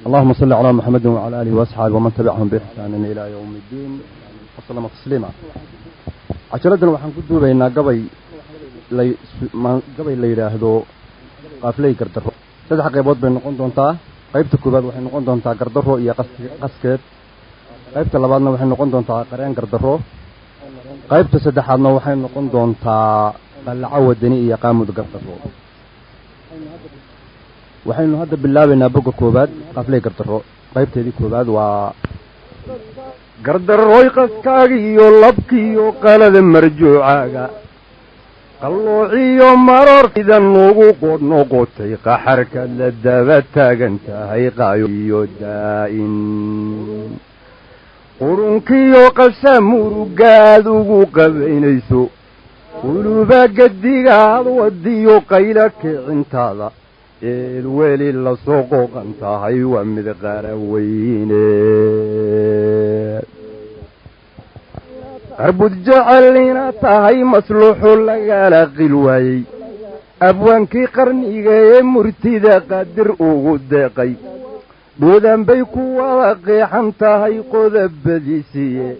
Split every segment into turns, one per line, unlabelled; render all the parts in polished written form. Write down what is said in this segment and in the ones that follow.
اللهم صل على محمد وعلى آله وأصحابه ومن تبعهم بإحسان إلى يوم الدين وسلم تسليما. عشرة وحن كدو بين قبل يراهدو قافلي قردرو سدح قيبود بين نقون دونتا قيبت كوباد وحن نقون دونتا قردرو إيا قسكت قيبت لبادنا وحن نقون دونتا قرين قردرو قيبت سدحادنا وحن نقون دونتا قلعو الدني إيا قامود قردرو waxaynu hadda bilaabaynaa boga koobaad qaflay gardaro qaybteedii koobaad waa gardarooy qaskaaga iyo labkiiyo qalada marjuucaaga qalloociyo maroorkida nugu noqotay qaxarka la daba taagan tahay qaayo iyo daa'in qurunkiyo qasamurugaad ugu qabaynayso quluba gadigaad wadiyo qayla kicintaada الويل اللي سوقه قنطاهي ومد غارويني أربود جعلنا تاهي مصلوح لغالا قلواي أبوانكي قرنيغي مرتدى قادر أغدقي بودان بيكو واقي حمتاهي قذب بديسي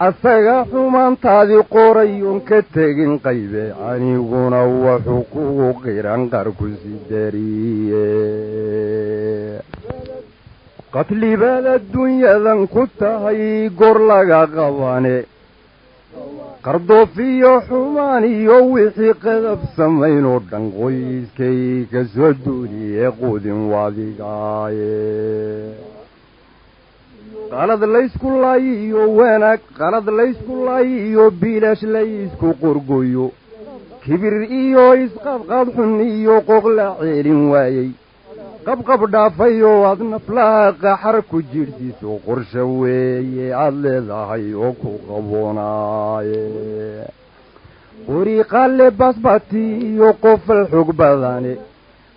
أساقا حمان تاذي قوريون كتاقين قيبي عنيقونا وحقوق غيران قركوسي داريه قتلي بالا الدنيا ذن كتاهي قرلقا قواني قردو فيو حماني يوحي قذب سمينو دنقويس كي كسودوني يقودين واذيقاي qalad laysku laayiyo wanaag qalad laysku laayiyo biilaash laysku qorgoyo kibir iyo isqabqab xun iyo qoqla ceelin waayay qabqab dhaafayo aad naflaha qaxar ku jirtiiso qorshe weeye aad leedahay oo ku qaboonaaye qoriiqaale basbati iyo qofal xog badane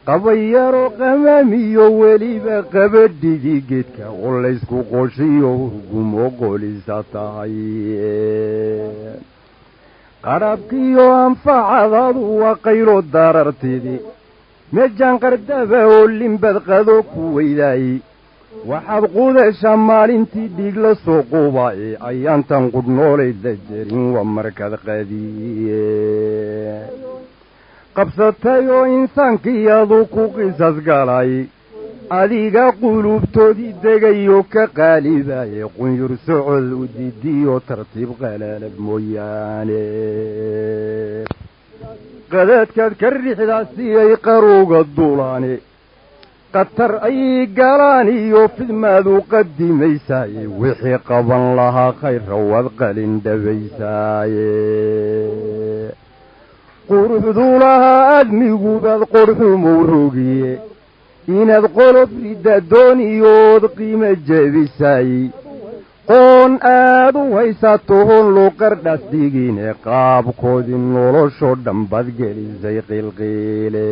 qabayaro qamaamiyo weliba qabadhigii geedka oo laysku qooshiyo hurgumo qolisa tahay qarabkiyo anfacadaadu waa qaylo dararteedii meejaan qardaba oo limbad qado ku weydaayey waxaad qudasha maalintii dhiig la soo quubaaye ayaantan qudhnoolay la jerin waa markad qadiye qabsatay oo insaankiiyadu ku qisas galay adiga qulubtoodii degayo ka qaalibaye qunyur socod u didiyo tartiib qalaalab mooyaane qadaadkaad ka rixdaasi ay qaruuga dulaane qatar ay galaan iyo fidmaadu qadimaysaaye wixii qaban lahaa khayra waad qalin dhabaysaaye quruxdu lahaa aadmigubaad qorxumuu rogiye inaad qolob ridda dooniyood qiimo jebisaay qoon aad u haysato hon loo qardhaas dhigine qaabkoodii noloshoo dhanbaad gelisay qilqiile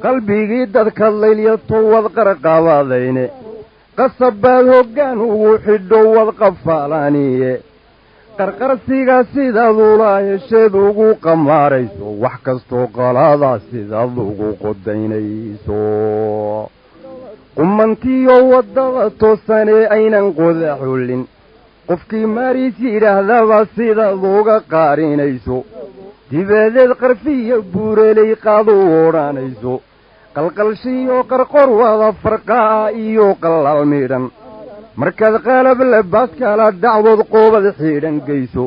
qalbigii dadka laylyato wad qarqabadayne qasabaad hoggaan ugu xidho wad qafaalaaniye qarqarsiga sidaad ula hesheed ugu qamaarayso wax kastoo qalaadaa sidaad ugu qodaynayso qumantiyo waddada toosanee aynan qoda xullin qofkii maariis yidhaahdaba sidaad uga qaarinayso dibadeed qarfiya buurelay qaad u odhanayso qalqalshiyo qarqor wada farqa'a iyo qallaal midhan markaad qalab labaas kala dhacdood qoobad xidhan geyso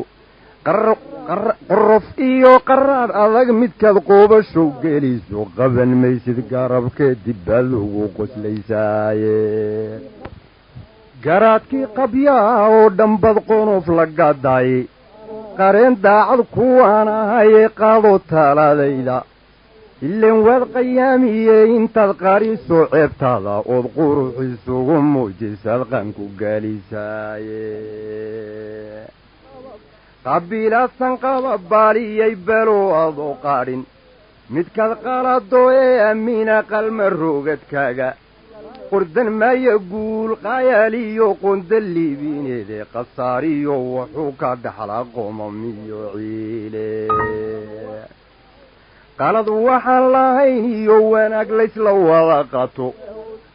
qorof iyo qaraadh adag midkaad qoobashow geliso qaban maysid garabkee dibbaad ugu qoslaysaaye garaadkii qabyaa oo dhanbad qonof la gadaaye qareen daacad kuwaan ahaye qaado taaladayda ileen waad qayaamiye intaad qaariso ceebtaada ood quruxisugu muujisaad qanku gaalisaaye qabiilaasan qaba baaliyay balow adoo qaadhin midkaad qalado ee amiina qalma roogadkaaga qordan maaya guul qayaaliyo qonda liibineede qasaariyo wuxuu ka dhaxlaa qoomamiyo ciile qalad waxaan lahayn iyo wanaag laysla wada qato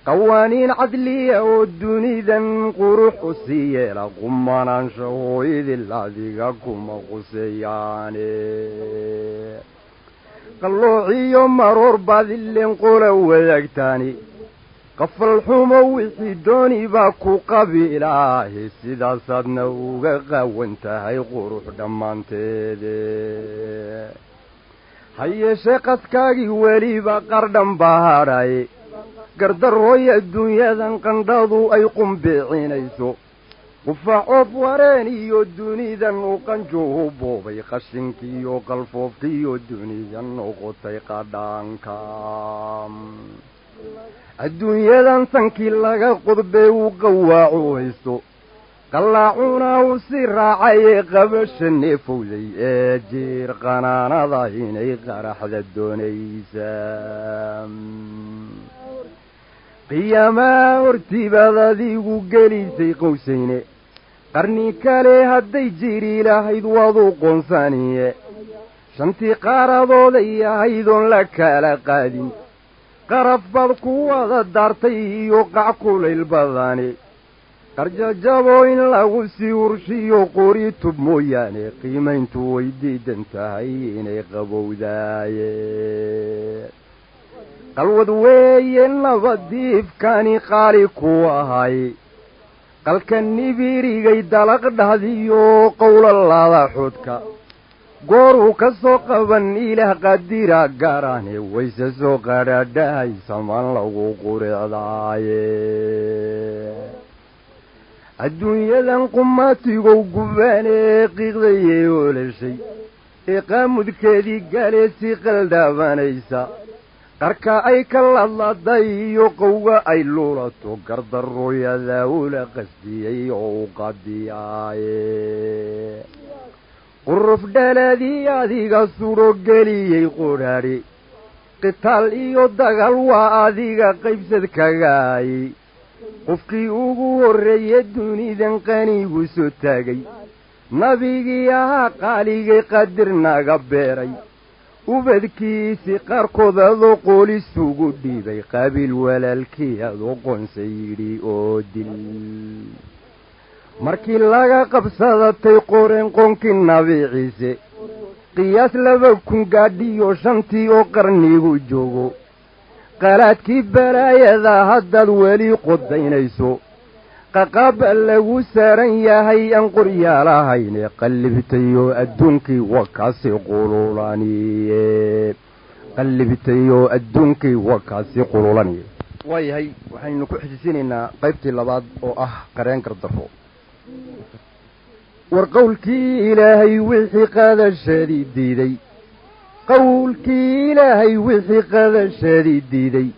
قوانين عدلية والدنيا قروح السيئة قمان شهويد الذيكم قسياني قلوعي مرور بذل قلو ويكتاني قفل الحمو وحيدوني باكو قبيلاه سيدا صدنا وغا وانتهي قروح دمانتيدي هيا شاقتكاقي وليبا قردن بهاراي قردر روي الدنيا ذن قندادو اي قم بعينيسو قفاعوف ورانيو الدنيا ذن وقنجوه بوبي خشنكيو قلفوفكيو الدنيا ذن وقطي قدانكام الدنيا ذن سنكي لغا قضبي وقواعوهيسو قلاعونا وسراعي قبش النفولي اجير قنانا ضاهيني قرح ذا الدنيسام قياما ارتبا ذي وقليسي قوسيني قرني كالي هدي جيري لهيد وضو قنصاني شنتي قارضو ذي هيدون لك لقادين قرف بضكو دارتي يوقع كل البضاني قرججابو إن لغو سيورشيو قريتو بموياني قيمين تويدي دنتهيني قبو داي قلود وين نبديف كاني قالي كواهاي قل كني بيري غي دلق دهديو قول الله حدك قورو كسو قبن إله قديرا قراني ويسسو قرداي سمان لغو قرع داي الدنيا ذن قماتي قوقفاني قيقضي ولا شي إقام ذكالي قاليسي قلدابانيسا قركا أي كالله دايو قوة أي لولاتو قرد الرؤيا ذاولا قسدي وقدياي قرف دالذي هذي قصورو قليي قراري قتال إيو دقال وآذي قيبسد كغاي qofkii ugu horreeyay dunidan qanigu soo taagay nabigii ahaa qaaligay qadir naga beeray ubadkiisi qaarkood adoo qoolis ugu dhiibay qabiil walaalkii adoo qoonsay yidhi oo dil markii laga qabsadatay qoreen qonkii nabi ciise qiyaas 2,000 gaadhiyo 5 oo qarnigu joogo قالتكي برايا هدد ولي قدينيسو ققاب اللغو سارن ياهي انقر يالاهين قلبتيو الدنكي وكاسي قولولاني قلبتيو الدنكي وكاسي قولولاني واي وحين كو حجسينينا قيبتي لباد او قرين كردفو ورقولكي إلهي وحي قاد الشديد ديدي قولك إلهي وحي قد الشديد ديدي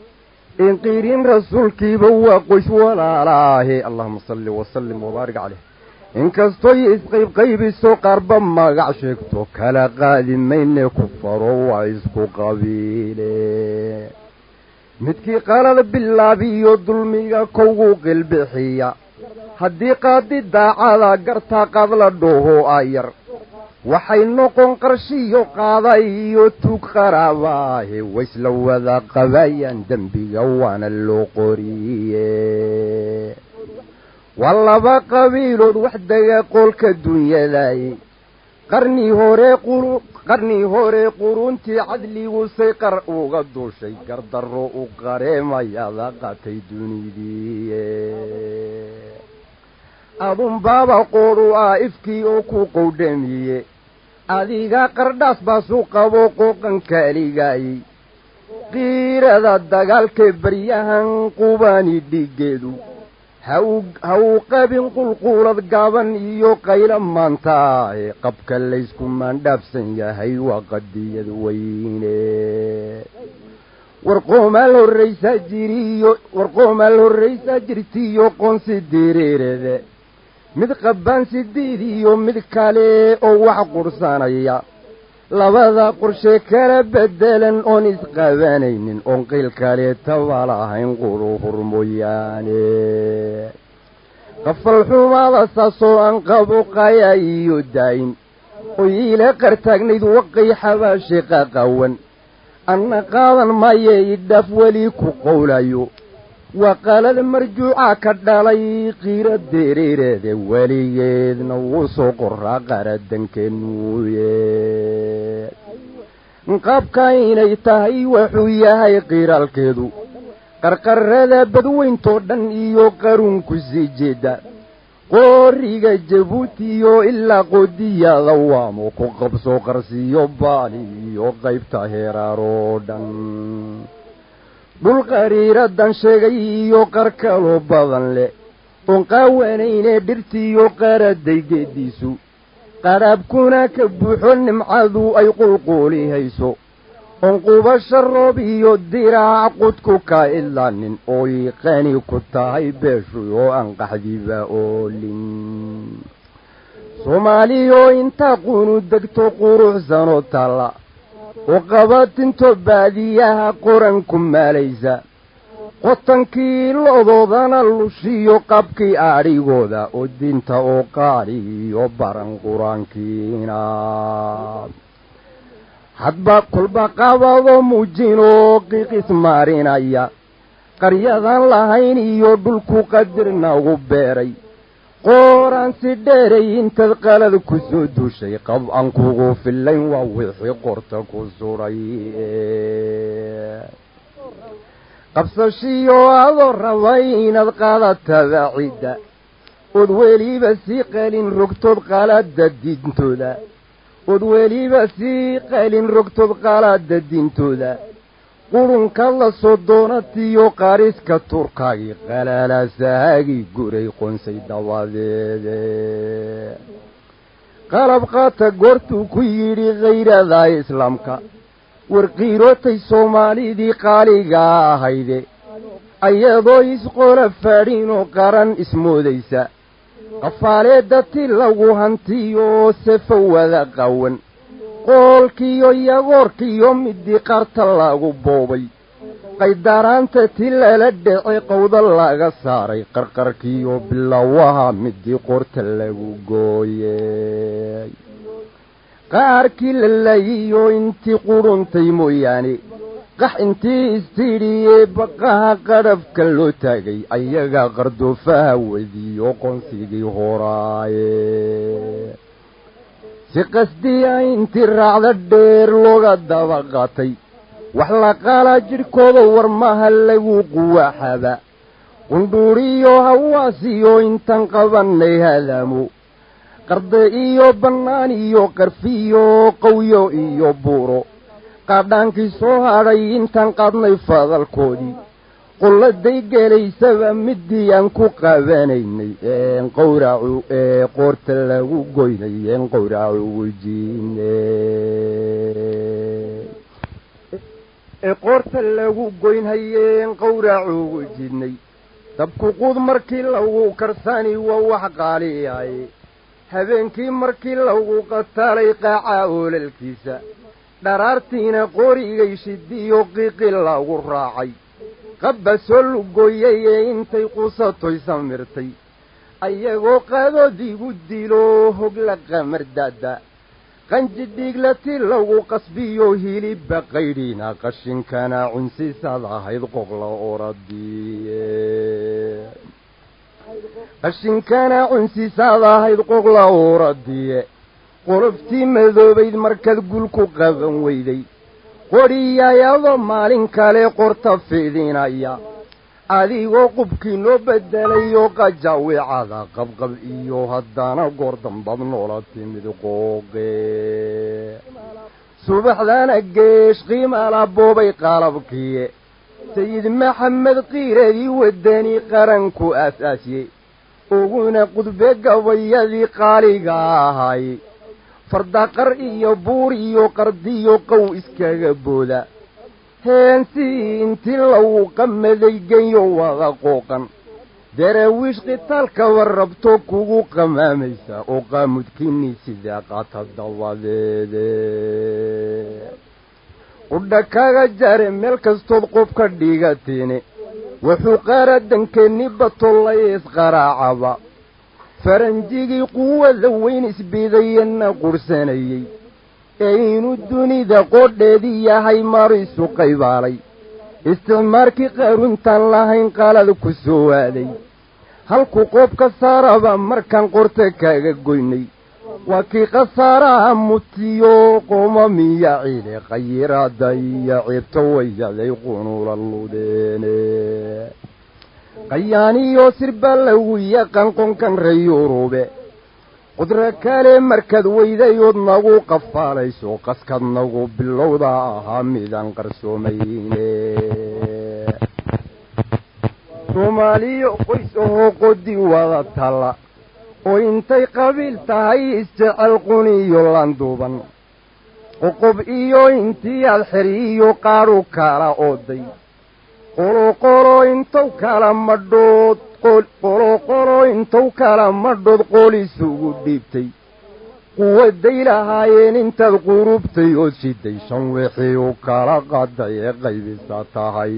إن قيرين رسولك بواقش ولا لاهي اللهم صل وسلم وبارك عليه إن كستوي إسقيب قيب السوق أربا ما قعشكتو كلا قادم من كفر وعزكو قبيلي متكي قرر بالله بيو ظلمي كوغوق البحية هدي قادي داعا قرتا قبل الدوهو آير waxay noqon qarshiyo qaadayo tuug qaraabahay waysla wada qabayaan dambiga waana loo qoriyay wallaba qabiilood wax daga qolka dunyadaay qarni hore quruntii cadligu say qar uga duushay gardarro u qareemayada qatay dunidii adun baba qoru ifkii oo ku qowdamiye adiga qardhaas baa soo qabo qoqan kaaligay qiirada dagaalka baryahan qubani dhigeedu haw qabin qulqulad gaaban iyo qayla maanta qabka laysku mandhabsan yahay waa qadiyad weyne warqoomal horreysa jirtiyo qoonsi direerede mid qabbaan sideed iyo mid kale oo wax qursanaya labada qorshe kala bedelan oon isqabanaynin oon qeyl kale tawalahayn quruhur mooyaane qafal xumada saasoo aan qabo qaya iyo daayin oo ila qartaagnayd waqay xabaashiqa qawan anna qaadan maye idaf wali ku qowlayo وقال المرجوع كدالي قير الدرير ذي وليد نوصو قرى قردا كنوية نقاب كايني تهي وحوياهي قير الكيدو قرقر ذا بدوين تودن إيو قرون كسي جدا قوريغا جبوتيو إلا قديا ضوامو كقبسو قرسيو باليو قيب تاهيرا رودن دول قريرادان شيغيو قركالو بدن له اون قاوانينه درتيو قرداي geediisu qaraabkuna ka buuxo nimcadu ay qulquli hayso on qubasho roob iyo diraac qudku ka ilaanin oo qani ku tahay beeshu oo aan qaxdiba oolin Soomaaliyo inta qunu degto quruxsan oo tala وقبضتنتو باديها قرنكم ماليزا قطنكي لوضوضانا اللوشيو قبكي آريغودا ودينتا اوقاري وبارن قرانكينا حدبا قلبا قابضو موجينو قيقس مارين ايا قريادان لهين ايو دلكو قدرنا وبيري قران سدري انت القلد كسودو شي قب انكو في اللين ووحي قرتكو سوري قبصشيو هذا الروين القلد تبعيدا ودولي بسيقل ركتو القلد دينتو ذا ودولي بسيقل ركتو القلد دينتو ذا قرن كلا صدونتيو قارسكا تركاي قلالا ساقي قري قنسي دوادي قلب قاتا قرتو كيري غير ذا إسلامكا ورقيروتي سومالي دي قاليقا هايدي أيضو يسقول فارينو قرن اسمو ديسا قفالي داتي لغو هانتيو سفو ذا قون قولكيو يغوركيو مدي قرط الله بوبي قيدارانتا تلا لدعي قوض الله ساري قرقركيو باللوها مدي قرط الله قوي قاركي لليو انتي قرنتي موياني قح انتي استيري بقاها قرف كلو تاقي ايغا قردو فاوذي وقنسيقي هوراي سقسدي انتي الرعد الدير لوغا دابقاتي وحلا قالا جركوضا ورماها الليو قوة حابا قندوريو هواسيو انتان قباني هذامو قردئيو بنانيو قرفيو قويو ايو بورو قادانكي سوهاري انتان قادني فاضل كودي قلدي قالي سبا مدي انكو قابانيني ان قورعو قورت اللهو قويني ان قورعو جيني قورت اللهو قويني ان قورعو جيني تبكو قود مركي لهو كرساني ووح قالي habeenkii markii lagu qataalay qaaca oolalkiisa dharaartiina qorigay shidiyo qiiqi lagu raacay qabba soo lugooyay intay qusatoy samirtay ayagoo qadoodigu dilo hogla qamardada qanji dhiglati lagu qasbiyo hilibba qaydina qashinkana cunsiisada ahayd qoqla oradiye qashinkana cunsiisada ahayd qoqla oradie qoloftii madoobayd markaad gulku qaban weyday qoriyayado maalin kale qorta fidinaya adigoo qubkii noo bedelayo qajawicada qabqab iyo haddana goor dambad noola timid qooqe subaxdana geesh qiimala boobay qalabkiye سيد محمد قيري وداني قرنكو أساسي وغونا قدبك ويذي قاليقا هاي فردا قرئي بوري قردي قو إسكا بودا هانسي انتي لو قمدي قيو وغاقوقا دراويش قتالك وربتو كوغو قماميسا وقامت كيني سيداقات الضوادي ودكاغا جاري ملكستود قوبكا ديغاتيني وحقارا دنكني بطوليس قراعبا فرنجيغي قوة ذوين اسبيدينا قرسانيي اينو الدوني دا قود دي هاي ماريسو قيبالي isticmaarkii qaaruntaan lahayn qaalada ku soo waaday halku qoobka saaraba markaan qorta kaaga goynay waa kii khasaaraha mutiyo qoomamiya ciile khayraada iyo ciibta wayaday qunuula ludeene qayaaniyo sirba lagu yaqaan qonkan reer Yurube qudra kale markaad weydayood nagu qafaalayso qaskad nagu bilowda ahaa midaan qarsoomayne Soomaaliya qoys oo qodi wada tala oo intay qabiil tahay isjecel quniyo landuuban qoqob iyo intii aad xiriyo qaaru kala oday qolo intuu kala madhood qolo intuu kala madhood qolisugu dhiibtay quwaday lahaayeen intaad qurubtay oo siday shan wixii u kala qaday ee qaybisa tahay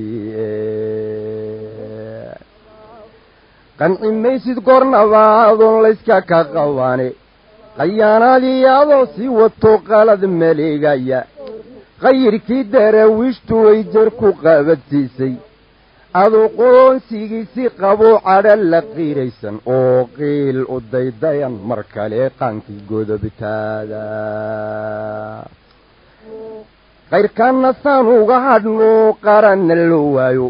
qanci maysid gornaba adoon layska ka qabaane qayaanadii adoo sii wato qalad maleegaya qayrkii daraawiishtu way jar ku qabadsiisay adoo qoonsigiisii qabo cadha la qiiraysan oo qiil u daydayan mar kale qaankii godobtaada qayrkaanna saan uga hadhno qaranna loo waayo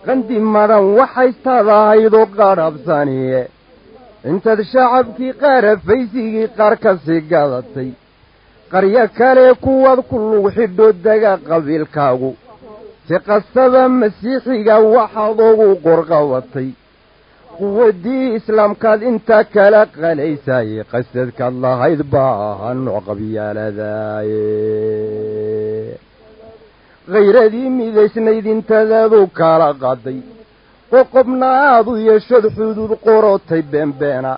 qandi madhan waxay taadahaydoo qarhabsaniye intaad shacabkii qaarafaysigii qaar ka sii gadatay qaryo kale kuwaad ku lug xidho dega qabiilkaagu si qasaba masiixiga waxaad ugu qorqabatay quwaddii islaamkaad intaa kala qalaysayey qasadkaad lahayd baa ahaa nooc qabyaaladaaye khayradii midaysnayd intadaadu kala qaday qoqobna aad u yeeshad xuduud qorotay beenbeena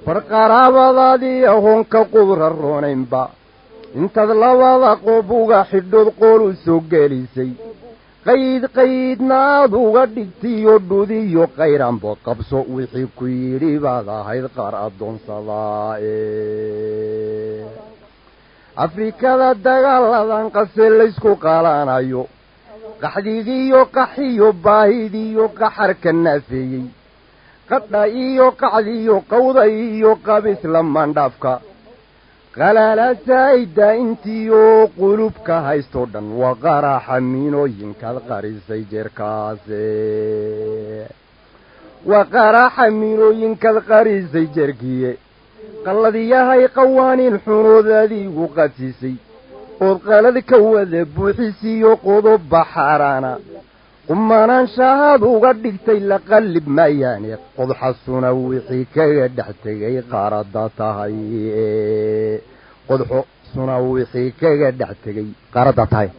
bar qaraabadaadii ahoonka qudra roonaynba intaad labada qoob uga xidhood qool u soo gelisay qaydna aad uga dhigtiyo dhudiyo qayranbo qabso wixii ku yidhi baad ahayd qaar addoonsadaae afrikada dagaaladan qase laysku qalanayo qaxdigiyo qaxiyo baahidiyo qaxarka naafeeyey qadha iyo qacdiyo qawda iyo qabis lamaandhaafka qalaalasayda intiyo qulubka haystoo dhan waa qaraxa miinooyinkaad qarisay jeerkaase waa qaraxa miinooyinkaad qarisay jeerkiye qallad yahay qawaaniin xunood adigu qadsiisay ood qalad ka wada buuxisiyo qodoba xaaraana qumanaanshahaad uga dhigtay la qallib maayaane qodxasuna wixii kaga dhex tegay qaarada tahay qodxosuna wixii kaga dhex tegay qaarada tahay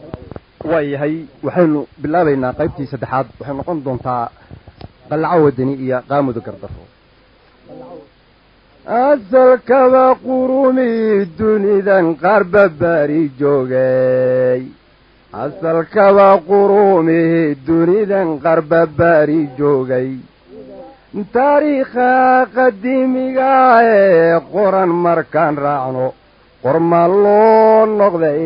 waayahay waxaynu bilaabaynaa qaybtii saddexaad waxay noqon doontaa qalcaw wadani iyo qaamuda gardafo asalkaba qurumi dunidan qaar babaari joogay asalkaba qurumihi dunidan qaar babaari joogay taariikha qadiimiga ee qoran markaan raacno qormaan loo noqday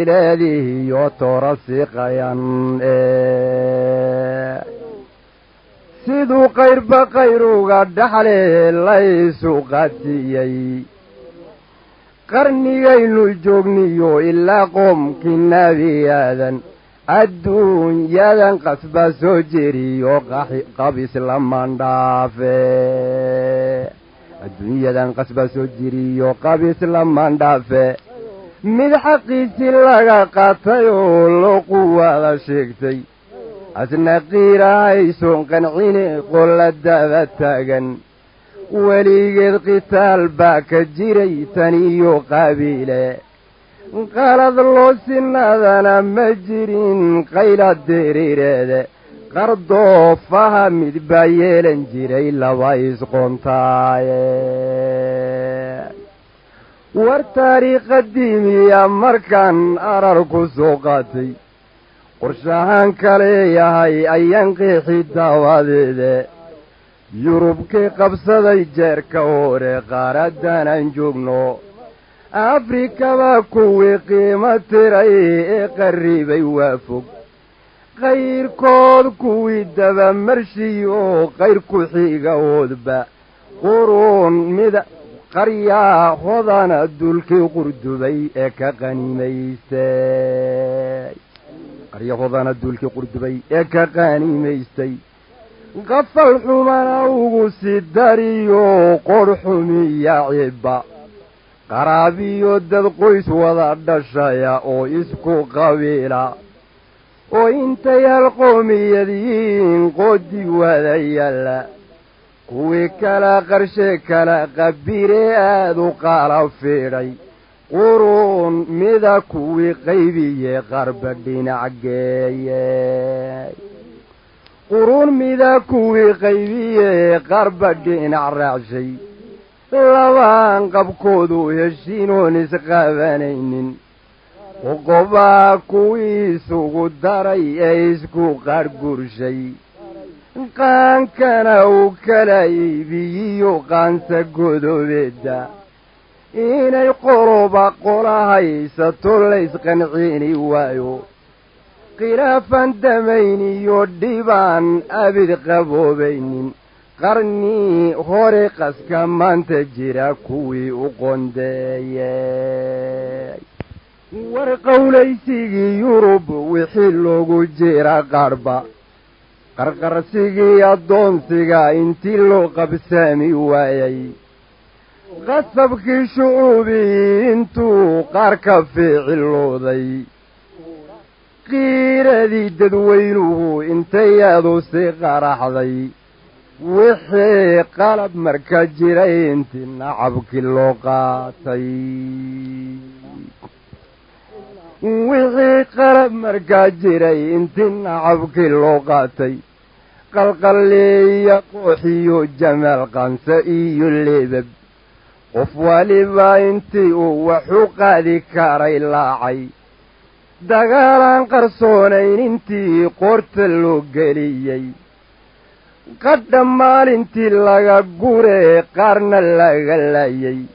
leedihiyo toora siiqayan siduu qayrba qayruga dhaxle laysu qaadsiiyey qarnigaynu joogniyo ilaa qoomkii nebi aadan adduunyadan qasba soo jeriyo qabis lamaandhaafe adduunyadan qasba soo jeriyo qabis lamaandhaafe mid xaqiisi laga qaatay oo loo quwaada sheegtay asna qiirahaysoon qancine qolladaba taagan weligeed qitaal baa ka jiray tan iyo qabiile qalad loo sinaadana ma jirin qayla diriireede qardoofaha mid baa yeelan jiray laba isqoontaaye war taariikh qadiimiya markaan arar ku soo qaatay qorshahaan kale yahay ayaan qeexi daawadeede yurubkii qabsaday jeerka hore qaaradan aan joogno afrikaba kuwii qiimo tiray ee qarribay waa fog غير كود كوي دبا مرشيو غير كوحيقا ودبا قرون مذا قرية هضانا دولكي قردبي اكا غنيميستي قرية هضانا دولكي قردبي اكا غنيميستي غفل حمانا وغسي داريو قرحمي يا عبا قرابيو داد قويس وضع دشايا او اسكو قبيلا او انت يا القومي يدين قدي وذيلا كوي كلا قرشي كلا قبيري ادو قالا فيري قرون مذا كوي قيبي غرب الدين عقايا قرون مذا كوي قيبي غرب الدين عرعشي لوان قبكودو يشينو نسقابانين وقبا كوي سوق داري ايسكو قرقرشي قان كان وكلاي بيو قان سقودو بيدا إن القرب قراهي ستوليس قنعيني وايو قرافا دميني يوديبان أبد قبوبين قرني هوريقس كمان تجيرا كوي وقندي ورقولي سيجي يوروب وحلوغو جيرا قربا قرقر سيجي الدون سيجا انتي لو قبسامي وايي غصبك شعوبي انتو قارك في علوضي قيرة دي ددوينو انتي يادو سيقار حضي وحي قلب مركز جيري انتي نعبك اللوقاتي وحي قلب مركز جيري انتي نعبك اللوقاتي قلقل لي يقوحي جمال قنسئي الليبب وفوالي با انتي وحوقا ذي كاري لاعي دقالان قرصونين انتي قرت اللوغليي قدم مال انتي لغا قوري قارن اللغلايي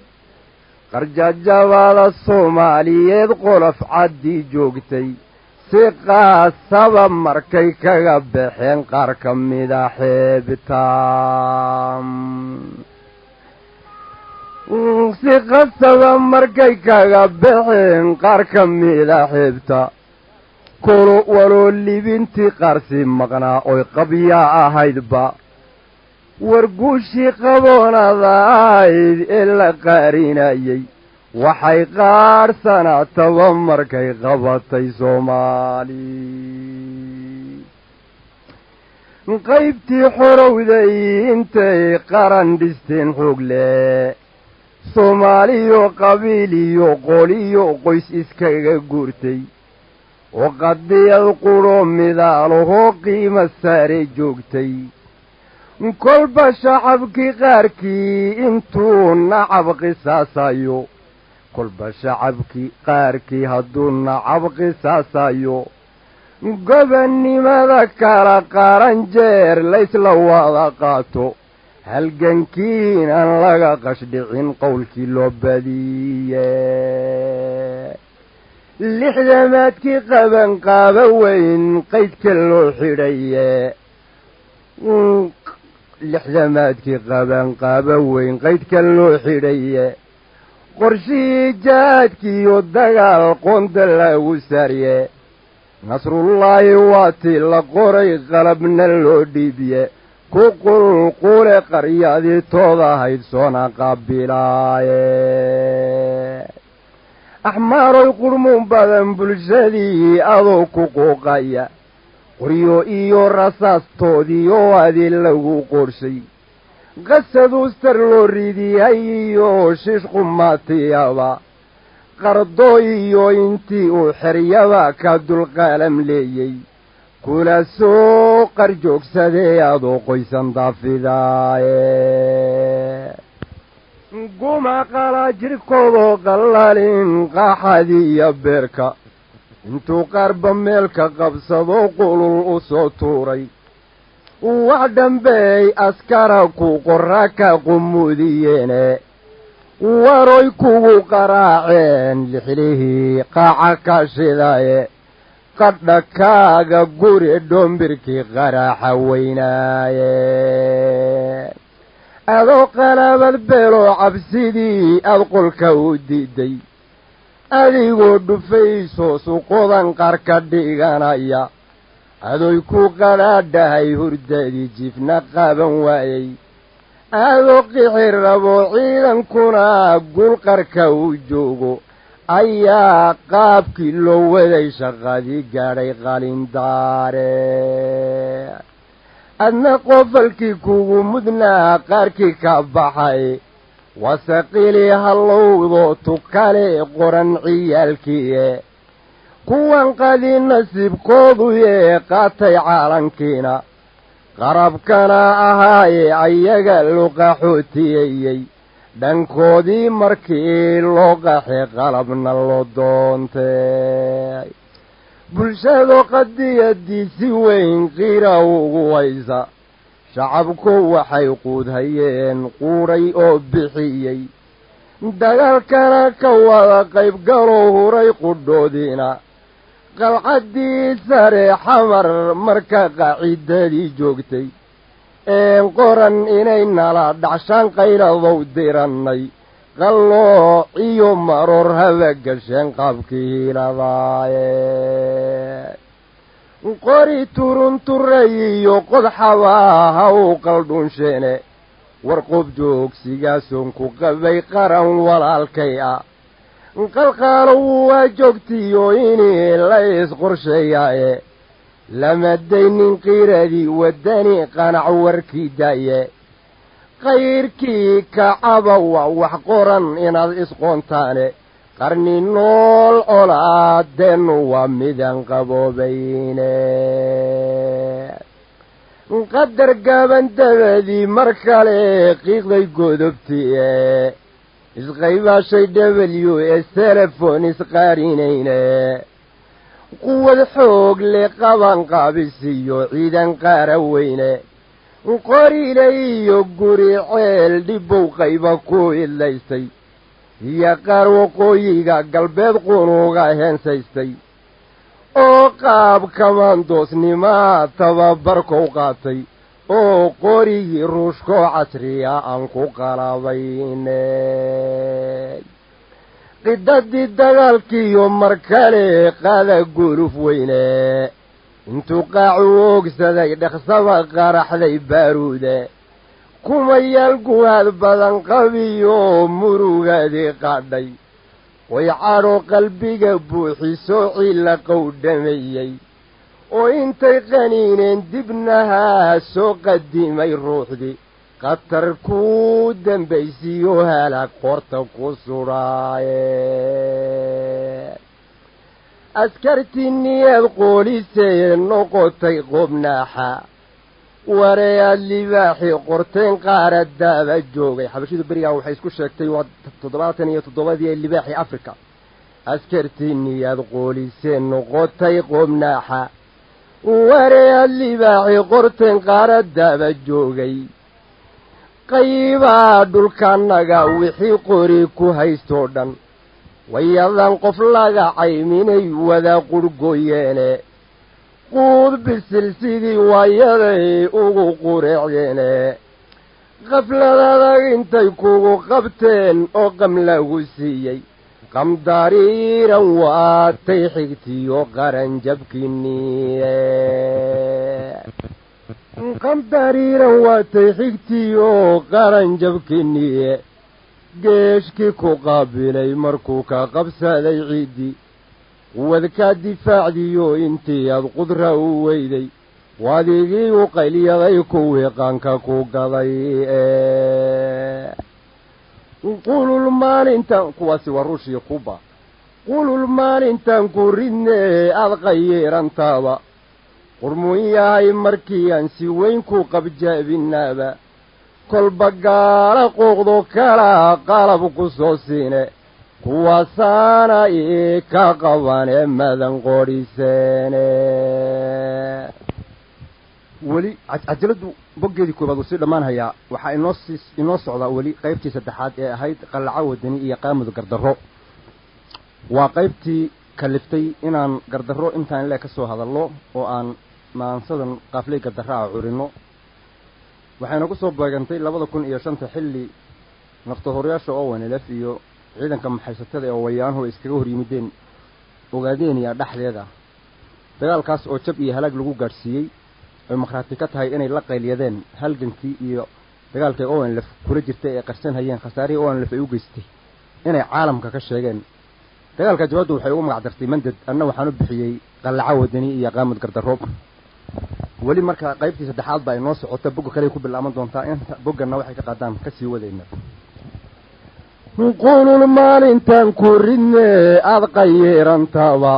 قرجا جوال الصومالي يدقل في عدي جوغتي سيقا سبب مركي كغبحين قاركم ميدا حيبتام سيقا سبب مركي كغبحين قاركم ميدا حيبتا كورو ولو اللي بنتي قارسي مقنا اوي قبيا اهيدبا ورقوشي قبونا ذايد إلا قارينايي وحي قارسنا تضمر كي غبطي صومالي قيبتي حرودي انتي قرن دستين حقلي صومالي وقبيلي وقولي وقيس اسكي قورتي وقدي القرون مذاله قيمة ساري جوقتي كل بشعبكي غاركي انتو نعب قصاصايو كل بشعبكي غاركي هدو نعب قصاصايو قبني ما ذكر قرنجير ليس لواضقاتو هل قنكين ان لغا قشدعين قولكي لوبادية لحدماتكي قبن قابوين قيد كلو حرية لحدماتكي قبن قابوين قيد كلو حرية قرشي جاتكي ودقال قند الله سارية نصر الله واتي لقوري غلبنا اللوديبية كوكول قولي قريادي توضا هيد سونا قابلاي أحمار القرمون بدن بلشدي أضو كوكوكايا قريو إيو رصاص توديو هذي اللغو قرشي قصدو استرلو ريدي أيو شيش قماتي يابا قردو إيو انتي وحريابا كادو القالم ليي كولا سوق قرجوك سدي أضو قيسان دافداي قوما قالا جركوضو قلالين قاحدي يبيركا انتو قرب ميلكا قبصدو قولو الأسوطوري وعدن بي أسكاركو قراكا قموديين ورويكو قراعين لحليه قاعكا شداي qadhakaaga guri dhombirkii qaraaxa weynaaye adoo qalabad beelo cabsidii aad qolka u diiday adigoo dhufayso suqodan qaar ka dhiganaya adoy ku qadhaadhahay hurdadii jifna qaban waayey adoo qixi rabo ciidankuna gul qarka u joogo ayaa qaabkii loo waday shaqadii gaadhay qalindaare adna qofalkii kugu mudnaa qaarkii ka baxay wasaqili hallowdo tukale qoran ciyaalkiie kuwan qadi nasiibkoodu yee qaatay caalankiina qarabkana ahaaye ayaga loo qaxootiyeyey dhankoodii markii loo qaxay qalabna loo doontay bulshadu qadiyadii si weyn qiira ugu haysa shacabku waxay quudhayeen quudhay oo bixiyey dagaalkana ka wada qayb galoo huray qudhoodiina qalcaddii sare xamar marka qaacidadii joogtay qoran inay nala dhacshaan qayladow dirannay qallooc iyo maroor haba gasheen qaabkii hiiladaaye qori turunturay iyo qodxabaa ha u qaldhunsheene warqob joogsigaasoon ku qabay qaran walaalkay ah qalqaalow waa joogtiyo inii la isqorsheeyaaye lama daynin qiiradii waddani qanac warkii daaye qayrkii kacaba waa wax qoran inaad isqoontaane qarni nool colaadeennu waa midan qaboobayne qadar gaaban dabadii mar kale qiiqday godobtiye isqaybashay WS telefon isqaarinayne quwad xoog le qaban qaabisiyo ciidan qaara weyne qorile iyo guri ceel dhibow qayba ku idlaystay iyo qaar waqooyiga galbeed qunuuga heensaystay oo qaab kamandoosnimaa tababarkou qaatay oo qorigii ruushkoo casriya aan ku qalabayne qidadii dagaalkiiyo mar kale qaada guluf weyne intuu qaacu oogsaday dhaqsaba qaraxday baaruude kumayaal guhaad badan qabiyo murugadii qadhay way cadho qalbiga buuxiso ciilla qowdhamayey oo intay qaniineen dibnahaa soo qadimay ruuxdii qatar kuu dambaysiyo halaag qorta ku sudhaaye askartii niyad qoolisee noqotay qobnaaxa wareyaad libaaxii qorteen qaaradaaba joogay xabashidu berigaa waxay isku sheegtay waa 77 libaaxii afrika askartii niyad qoolisee noqotay qobnaaxa wareyaad libaaxii qorteen qaaradaaba joogay qaybaa dhulkanaga wixii qori ku haystoo dhan wayadan qof laga cayminay wada qurgoyeene quud bisil sidii waayaday ugu qureeceene qafladadag intay kugu qabteen oo qam lagu siiyey qam dariiran waatay xigtiyo qaran jabkiniye qam dariiran waatay xigtiyo qaran jabkiniye geeshkii ku qaabilay markuu ka qabsaday ciiddii quwadkaa difaacdiyo intii aad qudra u weyday waadigii u qayliyaday kuwii qaanka ku gaday qulul maalintan kuwaasi waa ruushii kuba qulul maalintan ku ridnee aad qayirantaaba qurmuun yahay markii aan si weyn ku qabjaabinaaba kolba gaala qooqdo kala qalab ku soo siine kuwaasaana ii ka qabane madan qodhiseene weli cajaladu boggeedii koobaad wuu sii dhammaan hayaa waxaa inoo socdaa weli qaybtii saddexaad ee ahayd qallaco wadani iyo qaamud gardarro waa qaybtii kaliftay inaan gardarro intaan ilaa ka soo hadallo oo aan maansadan qaafley gardarraa curino waxayna ku soo beegantay 2005 xilli naftahoreyaasha oo wanelaf iyo ciidanka maxaysatada ee wayaanuhu iskaga hor yimideen ogaadeenaya dhaxdeeda dagaalkaas oo jab iyo halaag lagu gaarsiiyay ay marxaati ka tahay inay la qayliyadeen halgankii iyo dagaalkii ONLF kula jirtay ee qarsan hayeen khasaarihii ONLF ay u geystay inay caalamka ka sheegeen dagaalka jawaabtu waxay ugu magac dartay mandad anna waxaan u bixiyay qalaca wadani iyo qaamad gardaroob wali marka qaybtii saddexaad baa inoo socota bogga kale ku bilaaban doontaa inta boggana waxay ka qaadaan ka sii wadayna qulul maalintan ku ridne aad qayirantaba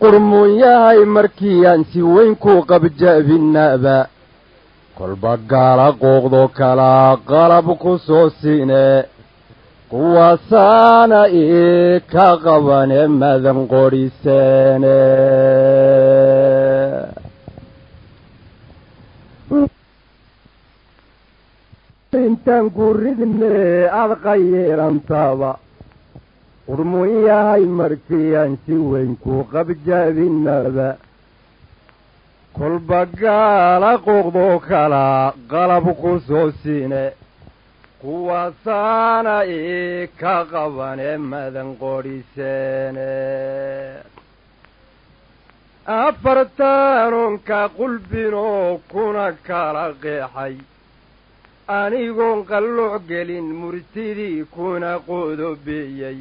qurmun yahay markii aan si weyn ku qabjabinaba kolba gaala qooqdo kala qalab ku soo siine kuwaasaana ii ka qabane madan qoriseene intaan ku ridne aad qayirantaba qurmun yahay markii aan si weyn ku qabjabinaba kolba gaala qooqdo kala qalab ku soo siine kuwaasaana ii ka qabane madan qoriseene afartaanonka qulbinoo kuna kala qeexay anigoon qalluuc gelin murtidii kuna qodobeeyey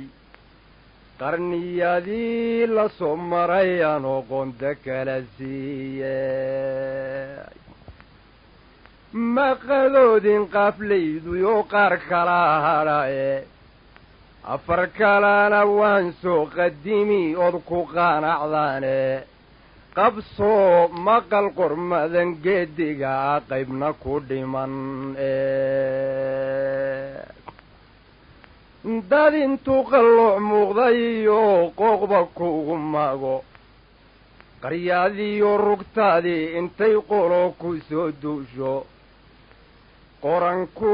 qarniyadii la soo maray anoo qoonta kala siiyey maqadoodin qaaflayduyo qaar kala hadhae afar kalena waan soo qadimi ood ku qaanacdaane qabsoo maqal qormadan geediga qaybna ku dhiman dad intuu qalluuc muuqdayo qooqba kugu mago qaryaadiyo rugtaadii intay qolo ku soo duusho qoran ku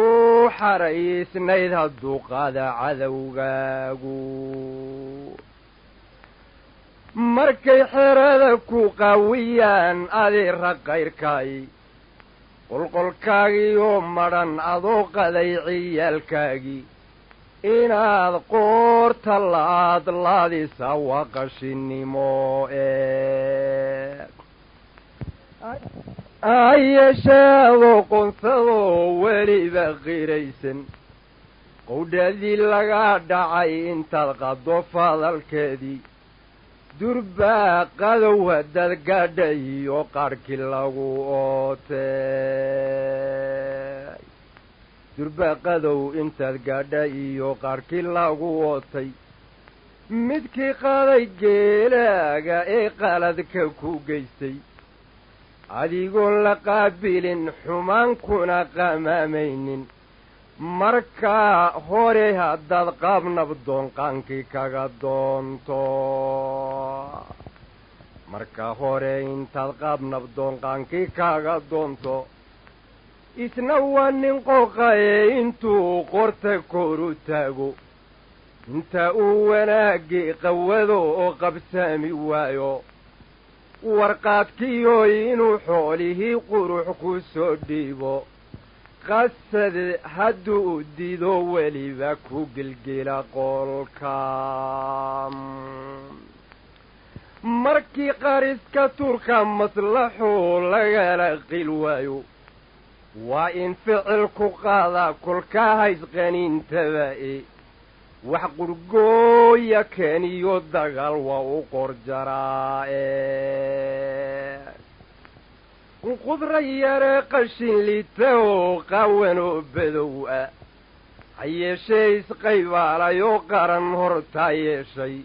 xaraysnayd hadduu qaada cadowgaagu markay xerada ku qaawiyaan adeera qayrkay qolqolkaagiioo madhan adoo qaday ciyaalkaagii inaad qoorta laad laadisa waa qashinimo ayesheedoo qonsadoo weliba qiraysan qowdhadii laga dhacay intaad qaddo fadalkeedii durbaa qadow haddaad gaadha iyo qarhkii lagu ootay durbaa qadow intaad gaadha iyo qarhkii lagu ootay midkii qaday geelaaga ee qaladka ku geystay adigoon la qaabilin xumaankuna qamaamaynin markaa hore haddaad qaab nabdoon qaankii kaga doonto marka hore intaad qaab nabdoon qaankii kaga doonto isna waa nin qooqaye intuu qorta koru taago inta uu wanaagii qawado oo qabsaami waayo warqaadkiyo inuu xoolihii qurux ku soo dhiibo qasad hadduu dido weliba ku gilgila qolka markii qariska turka maslaxuu lagala qil waayo waa in ficilku qaada kolka haysqaniintaba wax qurgooya keeniyo dagaal waa u qorjaraae qudra yare qashin lita oo qawanoo badow ah hayeeshee isqaybaalayoo qaran hortaa yeeshay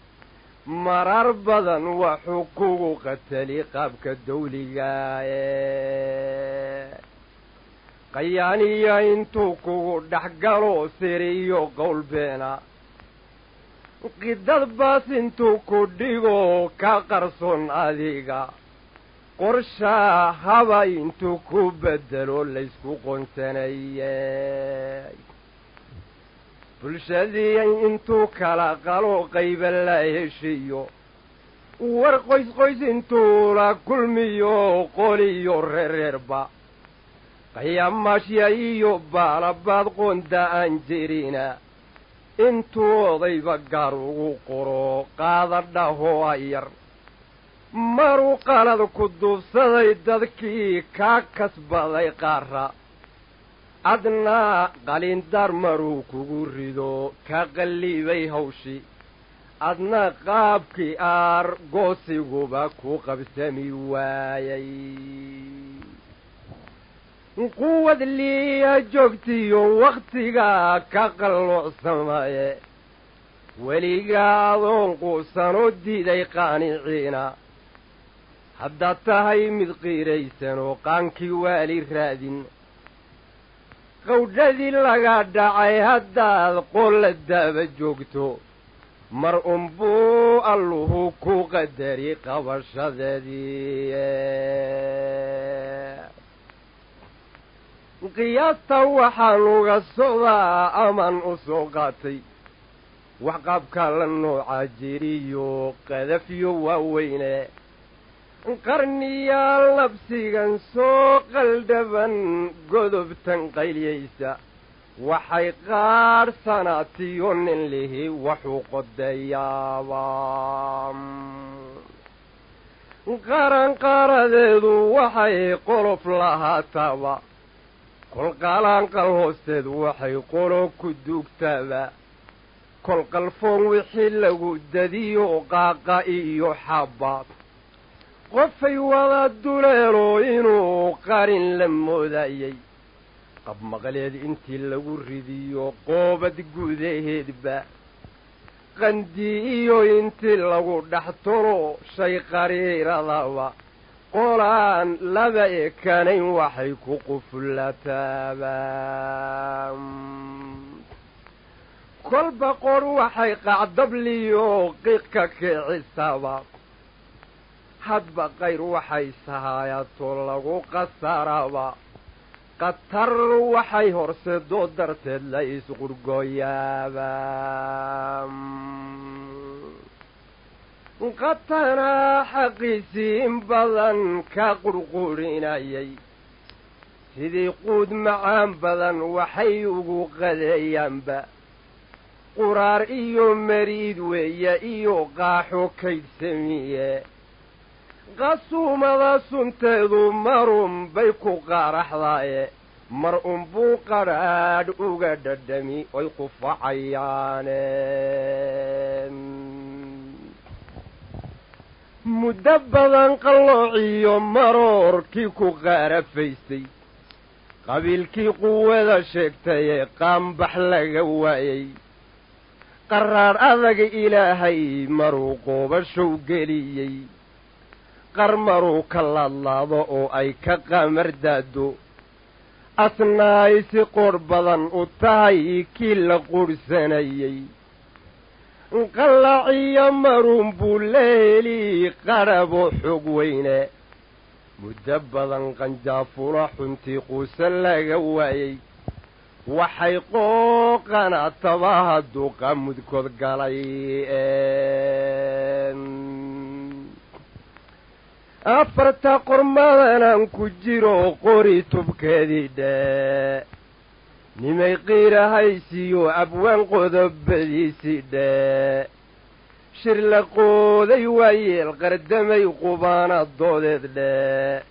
marar badan waxuu kugu qatali qaabka dawligaae qayaaniya intuu kugu dhex galo siriyo qowl beena qidad baas intuu ku dhigo ka qarsoon adiga qorshaa haba intuu ku beddelo laysku qoonsanayey bulshadii intuu kala qalo qayba la heshiyo war qoys intuu la kulmiyo qoliyo reerba qayamashya iyo baalabaad qoonda aan jirina intuu odayba gaar ugu qoro qaadadhaho ayar maruu qalad ku duubsaday dadkii kaa kasbaday qaara adna qalindar maruu kugu rido ka qalliibay hawshi adna qaabkii aargoosiguba ku qabsami waayay quwad liya joogtiyo wakhtigaa ka qalloocsamaaye weligaa adoon quusanoo diiday qaaniciina haddaad tahay mid qiiraysanoo qaankii waali raadin qawdhadii laga dhacay haddaad qolla daaba joogto mar unbuu alluhu ku qadari qabashadeedii qiyaasta waxaan uga socdaa aman u soo qaatay wax qaabka la noocaa jiriyo qadafyo waaweyne qarniyaal nabsigan soo qaldhaban godobtan qayliyaysa waxay qaadhsanaatiyo nin lihi waxuu qodayaaba qaranqaaradeedu waxay qolof lahaataaba kol qaalaanqal hoosteedu waxay qolo ku duugtaaba kol qalfoon wixii lagu dadiyo qaaqa iyo xabbaad qofay wada duleelo inuu qarin la moodayay qab maqleed intii lagu ridiyo qoobad gudaheedba qandi iyo intii lagu dhex tolo shay qariiradaba qolaan laba ekanayn waxay ku qufulataaba kolba qor waxay qacdabliyo qiiq ka kicisaba hadba qayr waxay sahaayato lagu qasaraba qatar waxay horseedoo darteed la isqurgooyaaba qatanaa xaqiisii in badan ka qurqurinayay sidii quud macaan badan waxay ugu qadeeyaanba quraar iyo mariid weeye iyo qaaxo kaydsamiye qasuumada sunteedu marun bay ku qaaraxdaaye mar unbuu qadhaadh uga dhadhami oy qufacayaane muddo badan qalloociyo maroorkii ku qaarafaysay qabiilkii quwada sheegtayee qaanbax laga waayey qaraar adag ilaahay maruu qoobashow geliyey qar maruu ka laadlaado oo ay ka qamar daado asnaay si qoodh badan u tahay kii la quudhsanayey qallaaciyo maruun buu leeli qadhabo xoog weyne muddo badan qanjaafula xuntii quusa laga waayey waxay qooqana tabaha duqa mudkood galay afarta qormadanaan ku jiro qori tubkeedii dhee nimay qiirahaysiyo abwaan qodobadiisii dhee shir la qooday waayeel qardamay qubaanadoodeed dhee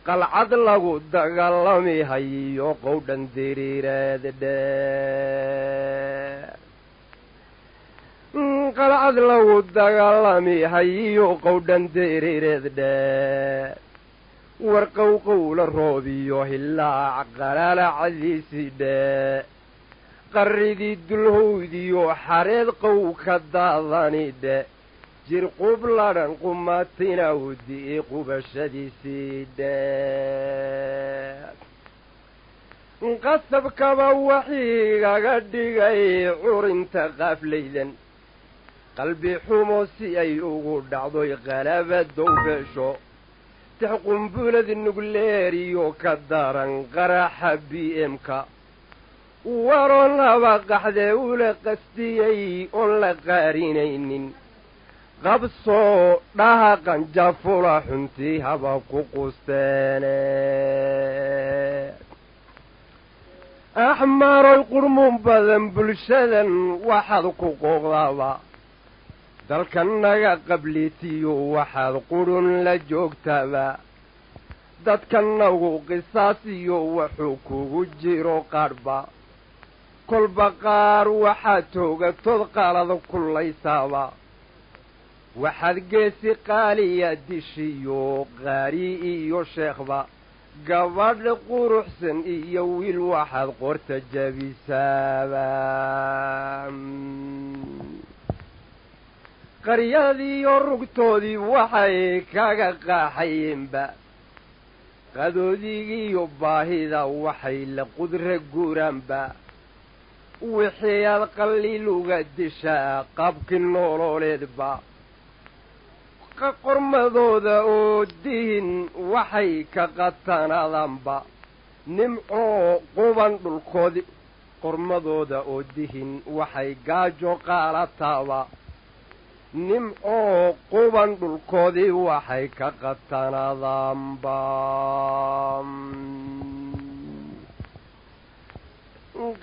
qalcad lagu dagaalami hayiyo qowdhan diriireed dhee qalcad lagu dagaalami hayiyo qowdhan diriireed dhee war qowqowla roobiyo hilaac qalaalacadiisii dhee qarridii dulhowdiyo xareed qow ka daadani dhe jir qubladhan qumatina wudi qubashadiisii dhee qasabkaba waxiigaga dhigay curinta qaaflaydan qalbi xumo si ay ugu dhacdoy qalaba dowbesho tix qumbulad nugleeriyo ka daran qaraxa bmka waron laba qaxde ula qastiyey oon la qaarinaynin qabsoo dhaha qanjafula xuntii haba ku qusteene axmaroy qurmun badan bulshadan waxaad ku qooqdaaba dalkanaga qabliitiyo waxaad qurun la joogtaba dadkanagu qisaasiyo wuxuu kugu jiro qaadhba kolba qaar waxaad toogatood qaalad kullaysaaba waxaad geesi qaaliya dishiyo qaari iyo sheekhba gabadh quruxsan iyo wiil waxaad qorta jabisaaba qaryadiiyo rugtoodii waxay kaga qaaxayeenba qadoodigii iyo baahida waxay la qudra guuraanba wixii aad qalliluga dishaa qaabkii nololeedba qormadooda oo dihin waxay ka qatanaadaanba nimcoo quban dhulkoodii qormadooda oo dihin waxay gaajo qaalataaba nimcoo quban dhulkoodii waxay ka qatanaadaanba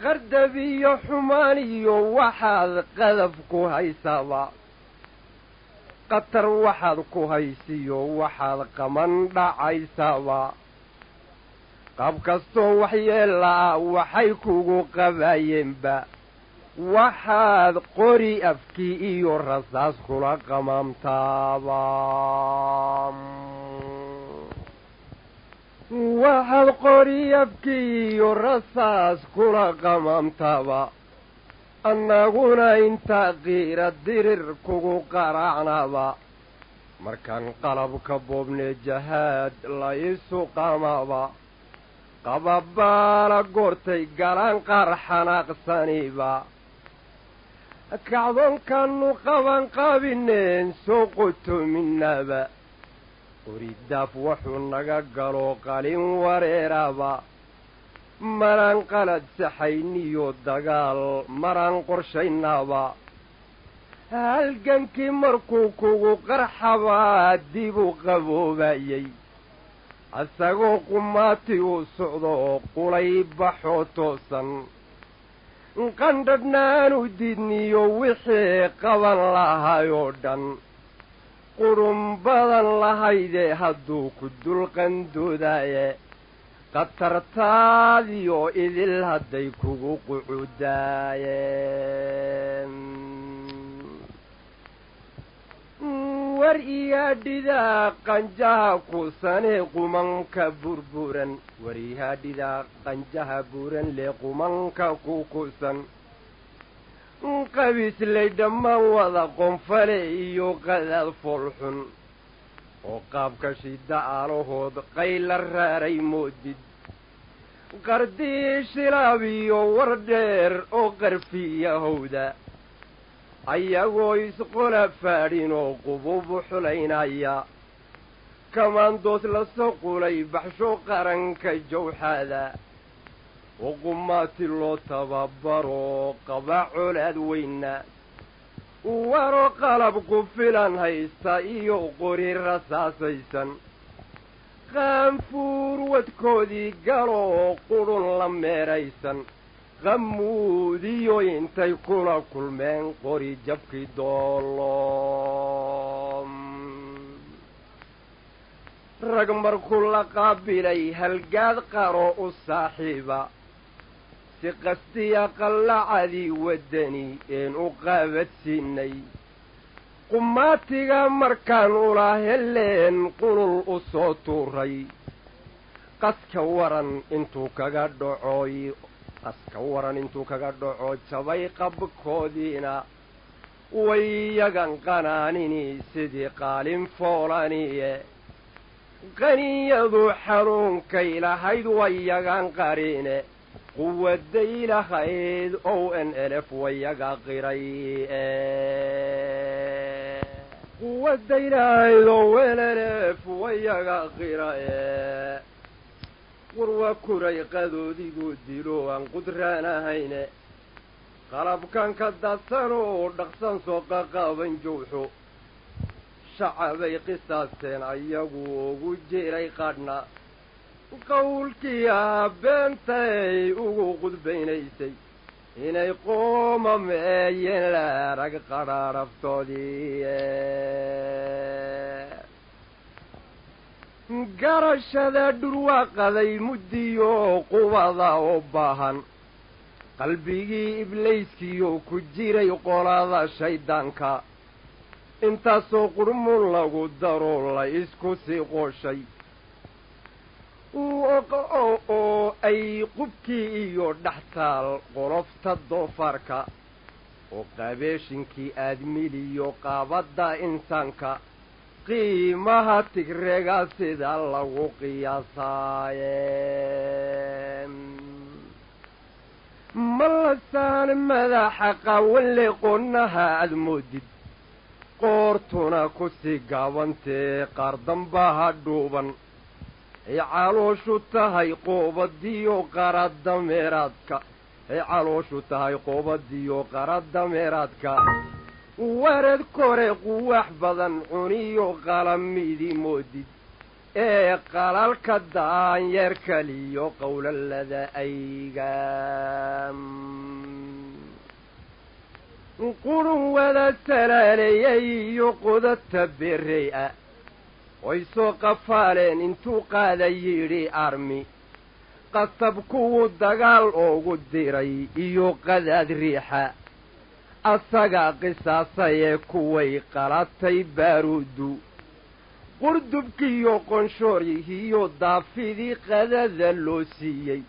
qardabiyo xumaan iyo waxaad qadab ku haysaaba qatar waxaad ku haysiyo waxaad qaman dhacaysaaba qaab kastoo waxyeelaa waxay kugu qabaayeenba waxaad qori afkii iyo rasaas kula qamaamtaaba waxaad qori afkii iyo rasaas kula qamaamtaaba annaguna intaa qiira dirir kugu qaraacnaaba markaan qalabka boobne jahaad la isu qamaaba qababaala goortay galaan qaar xanaaqsaniba kacdoonkaannu qaban qaabineen soo qotominaaba qoridaaf wuxuu naga galo qalin wareeraba maraan qalad saxayniyo dagaal maraan qorshaynaaba halgankii markuu kugu qarxabaa dibu qaboobayey asagoo qumaati uu socdo qulay baxoo toosan qandhadhnaanu diidniyo wixii qaban lahaayoo dhan qurun badan lahaydee hadduu ku dulqandoodaaye qatartaadiyo idil hadday kugu qucudaayeen war iyaadhidaa qanjaha kusanee qumanka burburan war iyaadhidaa qanjaha buuran lee qumanka ku kusan qabiislay dhammaan wada qonfale iyo qadaad foolxun oo qaabka shida aalahood qayla raaray moodid qardii shilaab iyo war dheer oo qarfiyahowda ayagoo isqola faadhin oo qububu xulaynaya kamaandoos la soo qulay baxsho qaranka jawxaada oo qumaati loo tababaro qaba colaad weyna waro qalab ku filan haysta iyo qori rasaasaysan qaanfuur wadkoodii galoo qudhun la meeraysan qamuudiyo intay kula kulmeen qori jabkii doolo rag markuu la qaabilay halgaad qaro u saaxiiba si qastiya qallacadii waddani een u qaabadsiinay qumaatiga markaan ula heleen qulul u soo tuuray qaska waran intuu kaga dhaco jabay qabkoodiina way yagan qanaanini sidii qaalin foolaniye qaniyadu xanuunkay lahayd way yagan qariine quwadday lahayd ONLF wayaga qiray quwadday lahayd ONLF wayaga qiray warwa kuray qadoodigu dilo aan qudraanahayne qalabkan ka dadsan oo dhaqsan soo qaqaban jowxo shacabay qisaasteen ayagu ugu jiray qadhna qowlkii beentay ugu qudbaynaysay inay qoomameeyeen la arag qadhaaraftoodii garashada dhurwaaqaday muddiyo qubada u baahan qalbigii iblayskiyo ku jiray qolada shayddaanka intaasoo qurmun lagu daro la isku sii qooshay oo ay qubkii iyo dhextaal qolofta doofaarka oo qabeeshinkii aadmiliyo qaabadda insaanka qiimaha tigreega sida lagu qiyaasaaye malasaan madaxa qawanle qonnaha aad moodid qoortuna ku sii gaabantee qaar dambaha dhuuban ay calooshu tahay qoobadiyo qaradameeraadka ay calooshu tahay qoobadiyo qaradameeraadka warad kore quwax badan cuniyo qalamidi moodid ee qalalka daanyeer kaliyo qowlalada ayga qurun wada salaaleeyay iyo qodata berey-a way soo qafaaleen intuu qaada yidhi armi qasab kuwu dagaal oogu diray iyo qadaad riixa asagaa qisaasayee kuway qalatay baaruuddu qurdubkiiyo qonshooryihiiyo daafidii qadada loo siiyey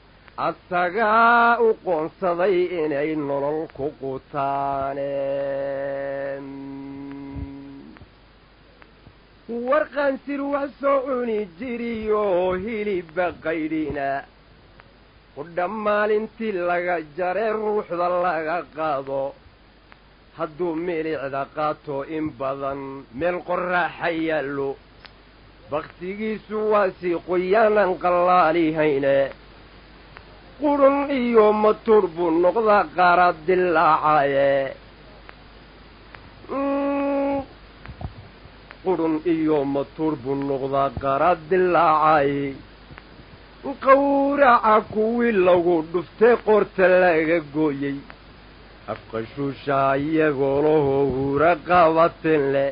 asagaa u qoonsaday inay nolol ku qutaaneen warqansir wax soo cuni jiriyo hilibba qaydhina qudha maalintii laga jaree ruuxda laga qaado hadduu milicda qaato in badan meel qorraaxa yaallo bakhtigiisu waa sii qoyaanan qallaalihayne qurun iyo matuur buu noqdaa qaara dilaacaye qurun iyo matuur buu noqdaa qaara dilaacaye qawraca kuwii lagu dhuftay qoorta laga gooyey afqashuushaa iyagoo lahoo hura qabateen leh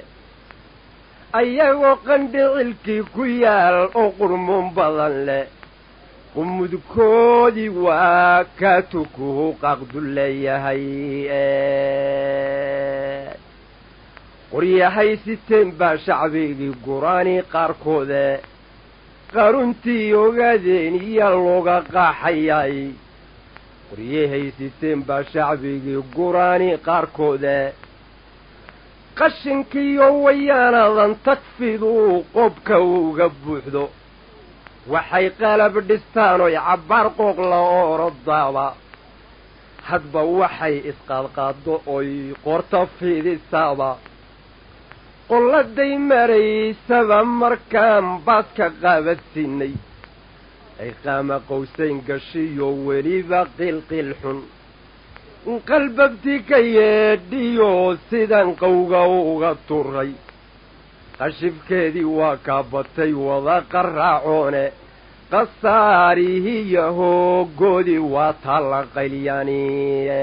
ayagoo qandhicilkii ku yaal oo qurmuun badan leh qumudkoodii waa kaatukuhu qaaqdu leeyahay qoryahay siteen baa shacbigii guraanii qaarkoode qaruntii ogaadeen iya looga qaaxayay qoryahay siteen baa shacbigii guraanii qaarkoode qashinkiiyo wayaanadan tagfiduu qobka uga buuxdo waxay qalab dhistaan oy cabbaar qooq la orodaaba hadba waxay isqaadqaaddo oy qorta fiidisaaba qolladay maraysaba markaan baadka qaabadsiinay ay qaama qowsayn gashiyo weliba qiilqiil xun qalbabtii ka yeedhiyo sidan qowga uga turay qashibkeedii waa kaabatay wada qarraacoone qasaarihiyo hoogoodii waa taalla qaylyaaniye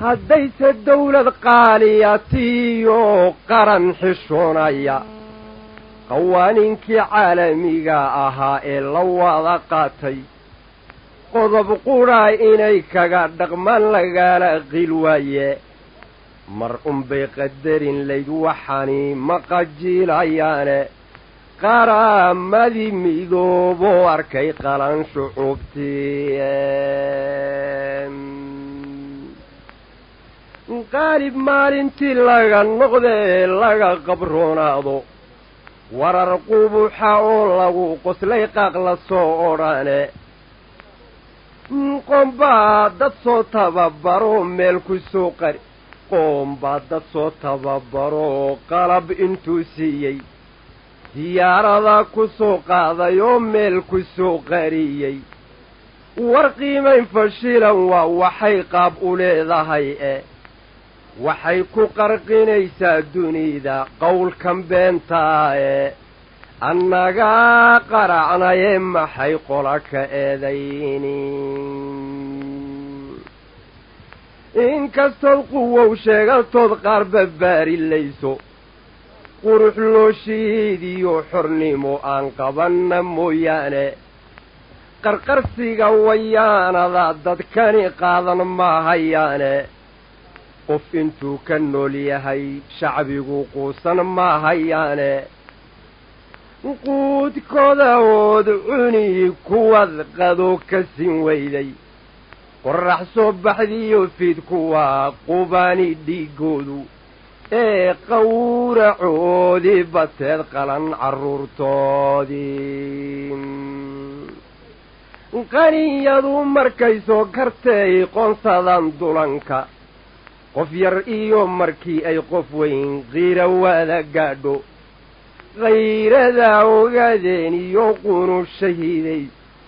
haddayse dawlad qaaliyatiyo qaran xishoonaya qawaaniinkii caalamiga ahaa ee la wada qaatay qodob qudhaa inay kaga dhaqmaan lagala qil waaye mar unbay qadarin layd waxani ma qajiilayaane qaraamadii midooboo arkay qalan shucuubtii qaalib maalintii laga noqdee laga qabroonaado warar qubuuxa oo lagu qoslay qaaq la soo odhane qombaa dad soo tababaro meel ku soo qari qombaa dad soo tababaro qalab intuu siiyey diyaarada ku soo qaadayoo meel ku soo qariyey war qiimayn fashilan waa waxay qaab u leedahay waxay ku qarqinaysaa dunida qowlkan beentaa annagaa qaracnaye maxay qola ka eedaynin inkastood quwow sheegatood qaar babbaarilayso qurux loo shiidiyo xornimo aan qabanna mooyaane qarqarsiga wayaanada dadkani qaadan maahayaane qof intuu ka nool yahay shacbigu quusan maahayaane quudkooda ood cuni kuwad qado ka sin weyday qorrax soo baxdiyo fiid kuwaa qubaani dhiigoodu qawracoodii bateed qalan carruurtoodii qaniyadu markay soo kartay qoonsadan dulanka qof yar iyo markii ay qof weyn qiira wada gaadho hayradaa ogaadeen iyo qunu shahiiday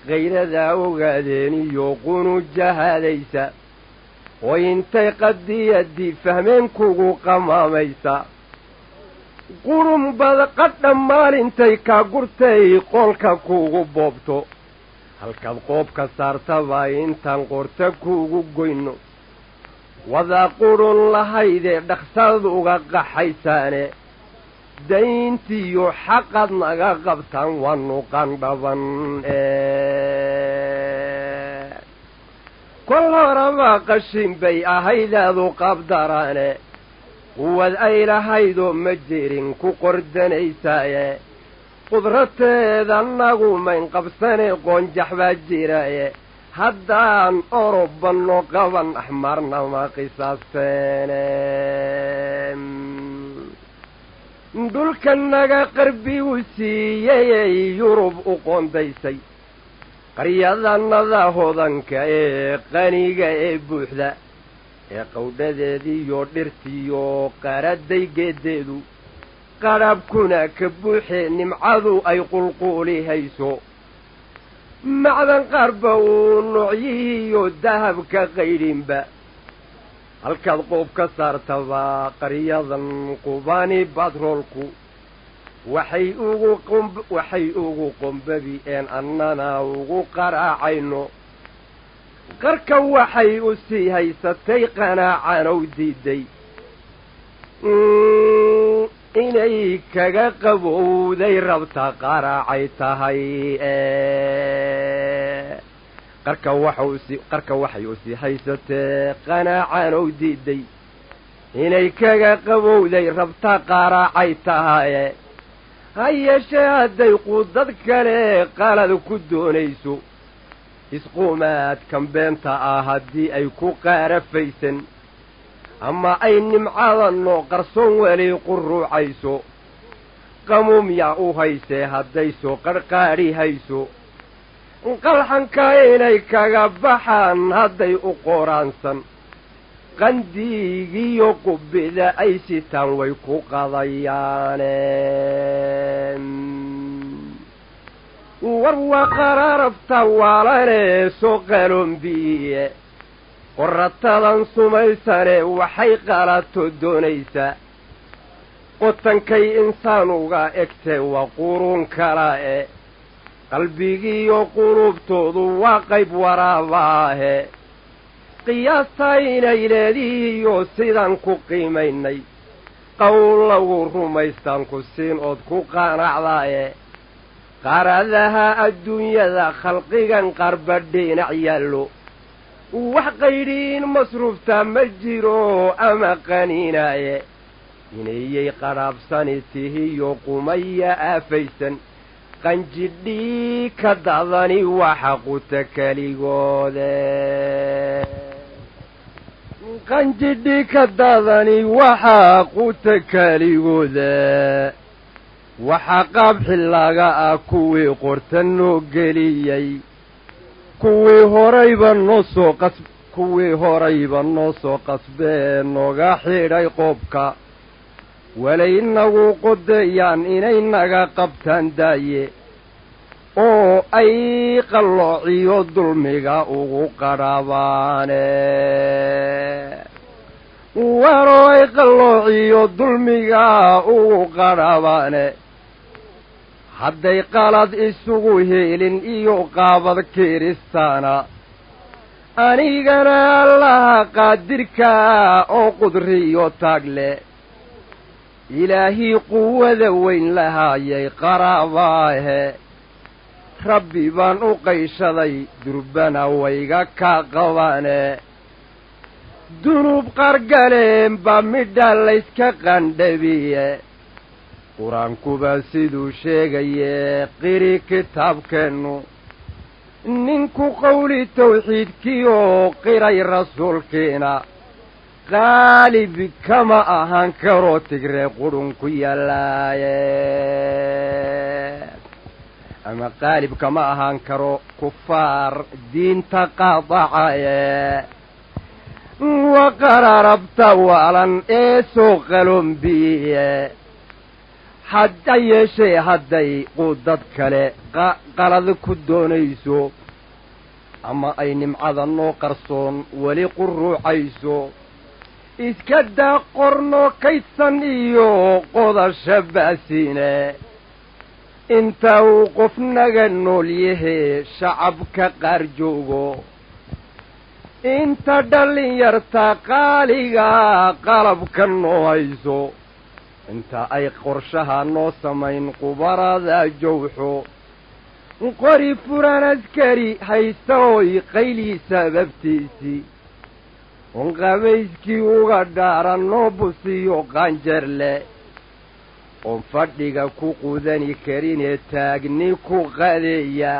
hayradaa ogaadeen iyo qunu jahaadaysa oo intay qadiyadii fahmeen kugu qamaamaysa qurumbada qadha maalintay kaa gurtay qoolka kuugu boobto halkaad qoobka saartaba intaan qorta kuugu goyno wadaa qurun lahaydee dhaqsaad uga qaxaysaane dayntiyo xaqad naga qabtaan waanu qandhaban kol horaba qashin bay ahaydaadu qabdaraane quwad ay lahaydoo ma jirin ku qordanaysaaye qudrateeda nagu mayn qabsane qoonjax baa jiraaye haddaan orobanno qaban axmarnama qisaasteene dhulka naga qarbi u siiyey yurub u qoondaysay qaryadanada hodanka qaniga buuxda qowdhadeediyo dhirtiyo qaraday geedeedu qarabkuna ka buuxe nimcadu ay qulquulihayso macdan qaarba uu noocyihiiyo dahabka qaydhinba halkaad qoob ka saartaba qaryadan qubani batroolku waxay ugu qombabi annana ugu qaraacayno qarka waxay u sii haysatay qanaacanow diiday inay kaga qabowday rabta qaraacay tahay qarka waxay u sii haysatee qanaacanow diiday inay kaga qabowday rabta qaraacay tahay ha yeeshee hadday quudad kale qalad ku doonayso isquumaadkan beenta haddii ay ku qaarafaysan ama ay nimcadanoo qarsoon weli quruucayso qamuum yaa u haysee hadday soo qarqaadhi hayso qalxanka inay kaga baxaan hadday u qoraansan qandiigiyo qubbida ay sitaan way ku qadayaane war waa qaraarabta waalane soo qalombiye qorratadan sumaysane waxay qalato doonaysaa qotankay insaan uga egtee waa quruun kala qalbigiiyo qulubtoodu waa qayb waraabaahe qiyaasta inay leedihiyo sidaan ku qiimaynay qowl lagu rumaystaan ku siin ood ku qanacdaaye qaradaha adduunyada khalqigan qarba dhinac yaallo wax qaydhiin masruufta ma jiro ama qaniinaaye inayay qadhaabsani tihiyo qumaya aafaysan qanjidhii ka da'dani waxa quta keligoode qanjidhii ka da'dani waxa quta keligooda waxa qaabxi laga kuwii qorta noo geliyey kuwii horayba noo soo qasbee nooga xidhay qoobka walaynagu qodayaan inaynaga qabtaan daaye oo ay qalloociyo dulmiga ugu qadhaabaane waro ay qalloociyo dulmiga ugu qadhaabaane hadday qalad isugu helin iyo qaabad kiristaana anigana allaha qaadirka oo qudriyo taagle ilaahii quwada weyn lahaayay qaraabaahe rabbi baan u qayshaday durbana wayga ka qabaane dunuub qargaleen baa midha layska qandhabiye qur-aankuba siduu sheegaye qiri kitaabkeennu ninku qowli tawxiidkiioo qiray rasuulkiina qaalib kama ahaan karo tigree qudhun ku yaalaaye ama qaalib kama ahaan karo kufaar diinta qaadacaye wa qararabta waalan ee soo qalombiye hadda yeeshee hadday qudad kale qalad ku doonayso ama ay nimcada noo qarsoon weli quruucayso iska daa qorno kaydsan iyo qodasha ba'siine inta uu qofnaga nool yahee shacabka qaar joogo inta dhallinyarta qaaliga qalabka noo hayso inta ay qorshaha noo samayn qubarada jowxo qori furan askari haysta oy qaylii sababtiisii un qabayskii uga dhaaran noo busiyo qaanjarle oon fadhiga ku qudani karinee taagni ku qadeeya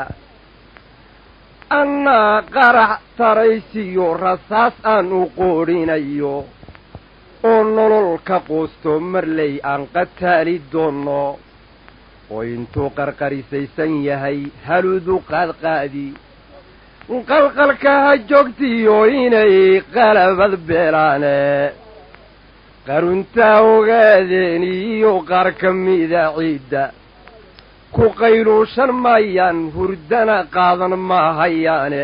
annaa qarax taraysiyo rasaas aan u qoodhinayo oo nolol ka quusto marley aan qataali doonno oo intuu qarqarisaysan yahay haludu qaadqaadi qalqalka ha joogtiyo inay qalabad beelaane qaruntaa ogaadeen iyo qaar ka mida ciidda ku qayluushan maayaan hurdana qaadan maahayaane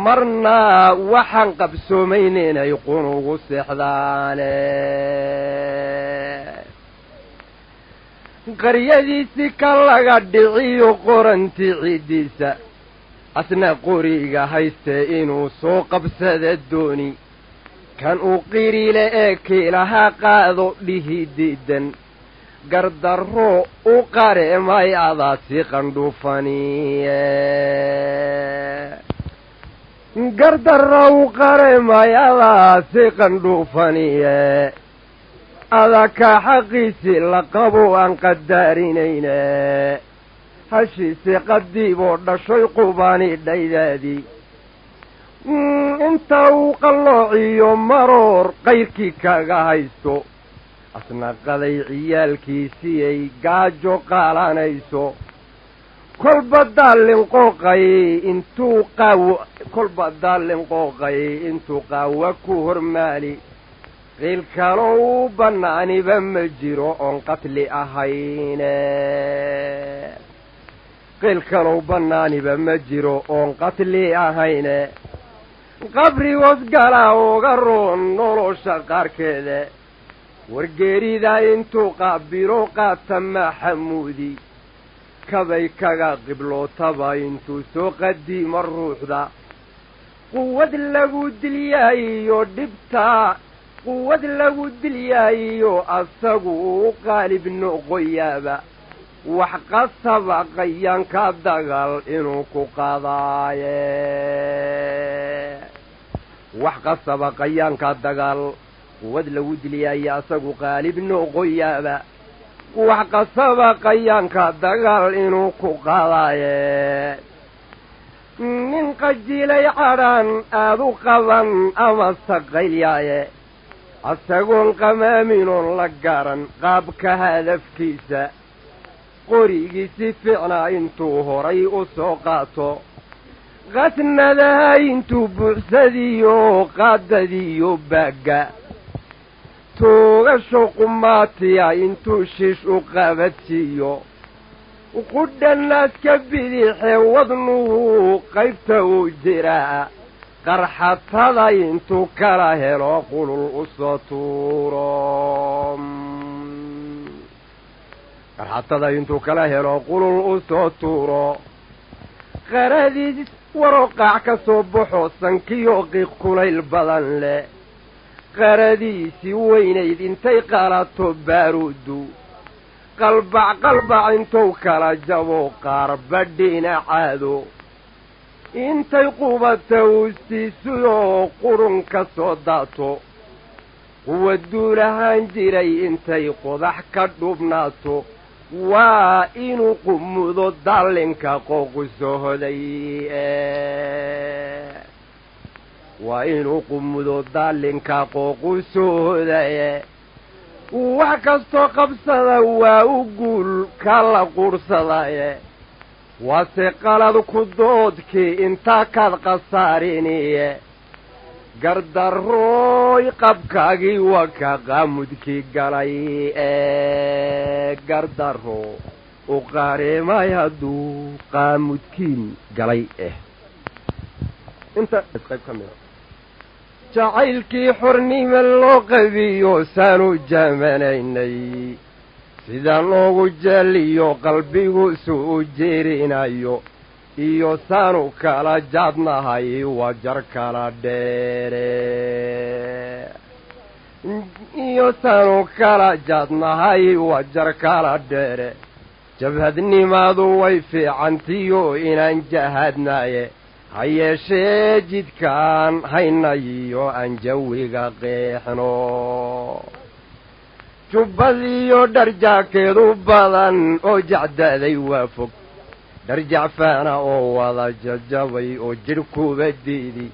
marna waxaan qabsoomayn inay qunugu seexdaane qaryadiisi ka laga dhiciyo qoranti ciiddiisa asna qoriga haystee inuu soo qabsada dooni kan uu qirile ee kiilaha qaado dhihi diidan gardarro u qareemay adaasi qandhuufaniye gardarro u qareemay adaasi qandhuufaniye adaka xaqiisii la qabo aan qadaarinayne hashiise qadiiboo dhashoy qubaani dhaydaadii inta uu qalloociyo maroor qayrkii kaga haysto asna qaday ciyaalkiisii ay gaajo qaalanayso kolba daallin qooqay intuu qaawa ku hormaali qiil kaloo u bannaaniba ma jiro oon qatli ahayne qiil kalou bannaaniba ma jiro oon qatli ahayne qabri wasgala uga roon nolosha qaarkeeda wargeerida intuu qaabilo qaata maxamuudi kabay kaga qiblootaba intuu soo qadiimo ruuxda quwad lagu dilyaayiyo asagu u qaalib noqoyaaba wax qasaba qayaanka dagaal inuu ku qaadaaye wax qasaba qayaanka dagaal quwad lagu dilyaaye asagu qaalib noqoyaaba wax qasaba qayaanka dagaal inuu ku qaadaaye nin qajilay cadhaan aad u qaban ama saqaylyaye asagoon qamaaminoon la garan qaabka hadafkiisa qorigiisi fiicnaa intuu horay u soo qaato qasnadaha intuu buuxsadiyo qaadadiyo baagga toogasho qumaatiya intuu shiish u qabadsiiyo qudha naaska bidixe wadnuhu qaybta uu jiraa qarxatada intuu kala helo qulul u soo tuuro qarxatada intuu kala helo qulul u soo tuuro qaradiis waroqaac ka soo baxo sankiyo qiiq kulayl badan leh qaradiisi weynayd intay qaalato baaruudu qalbac intuu kala jabo qaarba dhinacaado intay qubata uustiisuyoo qurun ka soo daato quwa duulahaan jiray intay qodax ka dhubnaato waa inuu qumudo dallinka qooqusohoday waa inuu qumudo dallinka qooqusohodaye wax kastoo qabsada waa u guul kala quursadaye waase qalad ku doodkii intaa kaad khasaariniye gardarrooy qabkaagii waa ka qaamudkii galay gardarro u qaareemay hadduu qaamudkiin galay inta qayb ka mida jacaylkii xornimo loo qabiyo saanu jamanaynay sida loogu jeliyo qalbigu suu jeerinayo iyo saanu kala jaadnahay waa jar kala dheere iyo saanu kala jaadnahay waa jar kala dheere jabhadnimaadu way fiicantiyo inaan jahadnaye ha yeeshee jidkaan haynayiyo aan jawiga qeexno jubbadiyo dharjaakeedu badan oo jacdaday waa fog dharjacfaana oo wada jajabay oo jidhkuba diidi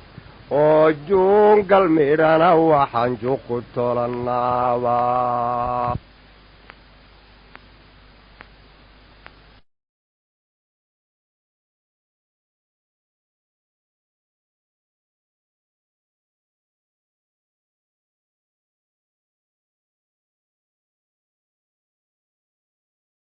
oo juungal midhana waxaan juqu tolanaaba